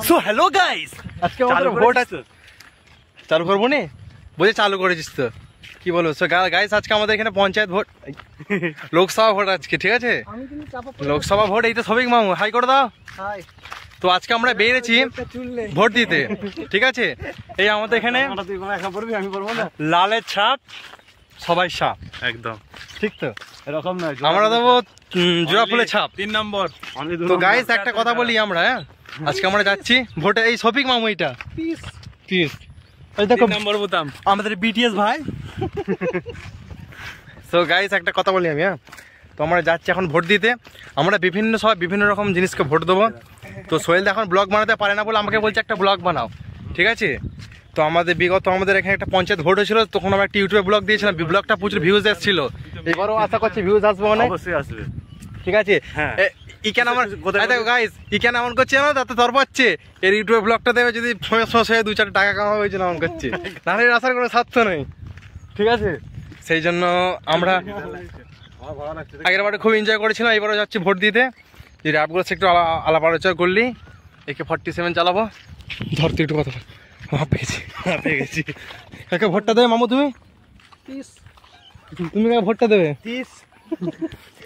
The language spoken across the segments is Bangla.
সো হ্যালো গাইস, আজকে আমাদের ভোট আছে। চালু করবো নি? বলছে চালু করেছিস তো, কি বলবো। সো গাইস, আজকে আমাদের এখানে পঞ্চায়েত ভোট, লোকসভা ভোট আজকে, ঠিক আছে? লোকসভা ভোট। এই তো সবিক মামু, হাই করে দাও। তো আজকে আমরা বেরিয়েছি ভোট দিতে, ঠিক আছে? এই আমাদের এখানে লালের ছাপ, সবাই সাপ, একদম ঠিক তো? এরকম নয়, আমরা দেবো জোড়া ফুলের ছাপ 3 নম্বর। তো গাইস একটা কথা বলি, আমরা আজকে আমরা যাচ্ছি ভোটে। এই শফিক মামু, এটা পিস এই দেখো নম্বর বোতাম আমাদের বিটিএস ভাই। সো গাইস একটা কথা বলি আমি, তো আমরা যাচ্ছি এখন ভোট দিতে। আমরা বিভিন্ন সবাই বিভিন্ন রকম জিনিসকে ভোট দেবো। তো সোহেল এখন ব্লগ বানাতে পারে না বলে আমাকে বলছে একটা ব্লগ বানাও, ঠিক আছে? তো আমাদের এখানে একটা পঞ্চায়েত ভোট হয়েছিল, তখন আমরা একটা ইউটিউবে ব্লগ দিয়েছিলাম। ব্লগটা প্রচুর ভিউজ এসেছিল। এবারও আশা করছি ভিউজ আসবে অনেক, অবশ্যই আসবে, ঠিক আছে? ইকেন আমার গাইস, ইকেন এমন করছে না, তাতে তর পাচ্ছে এর ইউটিউবে ব্লগটা দেবে, যদি 2-4 টাকা কামাবে হয়েছিল এমন করছে, নাহলে আসার কোনো স্বার্থ নেই, ঠিক আছে? সেই জন্য আমরা আগের বারে খুব এনজয় করেছিলাম, এবারও যাচ্ছি ভোট দিতে। যে র্যাপগুলো একটু আলাপ আলোচনা করলি, একে 47 চালাবো। ধরতে একটু কথা পেয়ে গেছি। কাকে ভোটটা দেবে মামু? তুমি কাকে ভোটটা দেবে?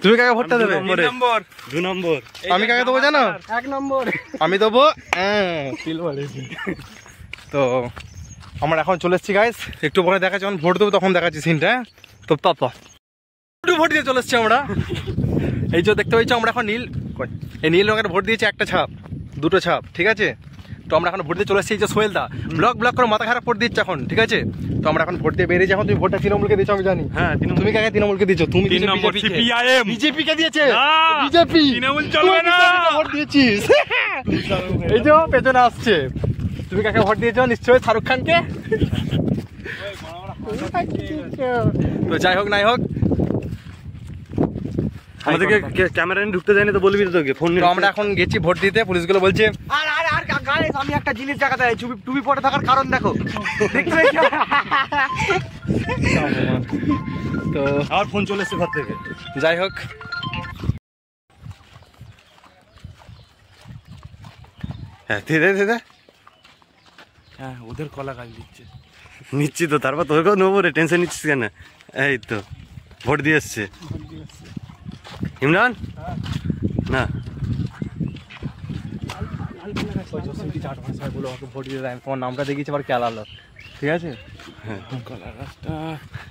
তুমি কাকে ভোটটা দেবে? 2 নম্বর। আমি কাকে দেবো জানো? 1 নম্বর। আমি দেবো তো আমরা এখন চলে এসেছি গাইস, একটু পরে দেখাচ্ছি যখন ভোট দেবো তখন দেখাচ্ছি সিনটা। তো ভোট দিয়ে চলে এসেছি আমরা। এই যে দেখতে পাচ্ছি আমরা এখন এই নীল রঙের ভোট দিয়েছি, একটা ছাপ, 2টো ছাপ, ঠিক আছে? তো আমরা এখন ভোট দিয়ে চলে এসেছি। এই যে সোহেল দা ব্লগ করে মাথা খারাপ করে দিচ্ছে এখন, ঠিক আছে? তো আমরা এখন ভোট দিয়ে বেরিয়েছি। এখন তুমি ভোটটা তৃণমূলকে দিয়েছো আমি জানি। হ্যাঁ, তুমি কাকে তৃণমূলকে দিয়েছো? তুমি বিজেপি কে দিয়েছে? বিজেপি তৃণমূল চলবে না, ভোট দিয়েছিস। এই যে পেছনে আসছে, তুমি কাকে ভোট দিয়েছো? নিশ্চয়ই শাহরুখ খানকে। তো যাই হোক নাই হোক, আমাদেরকে ক্যামেরা নিয়ে ঢুকতে যায়নি তো বলবি তো তোকে ফোন। তো আমরা এখন গেছি ভোট দিতে, পুলিশগুলো বলছে আর গাইস, আমি একটা জিনিস দেখাতে চাই। টুপি পরে থাকার কারণ দেখো, দেখতে পেয়েছ? তো আর ফোন চলে এসেছে ঘর থেকে। যাই হোক, হ্যাঁ দে। হ্যাঁ, ওদের কলা গাছ দিচ্ছে, নিচ্ছি তো। তারপর তোকেও নেবো রে, টেনশন নিচ্ছিস কেন? এই তো ভোট দিয়ে এসছে ইমরান। না ভোট দিতে দেয়, তোমার নামটা দেখিয়েছে আবার খেয়াল আলো, ঠিক আছে? হ্যাঁ, কলা গাছটা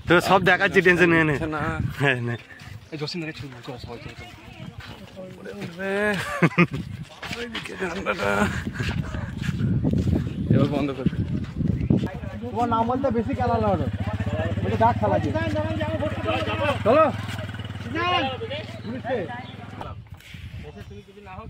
তো সব দেখাচ্ছি, টেনশন নিয়ে নে। হ্যাঁ না, এই জসিমদাকে ছবি এবার বন্ধ করবে। তোমার নাম বলতে বেশি খেলা হলো, ডাক খেলা চলো। তুমি যদি না হোক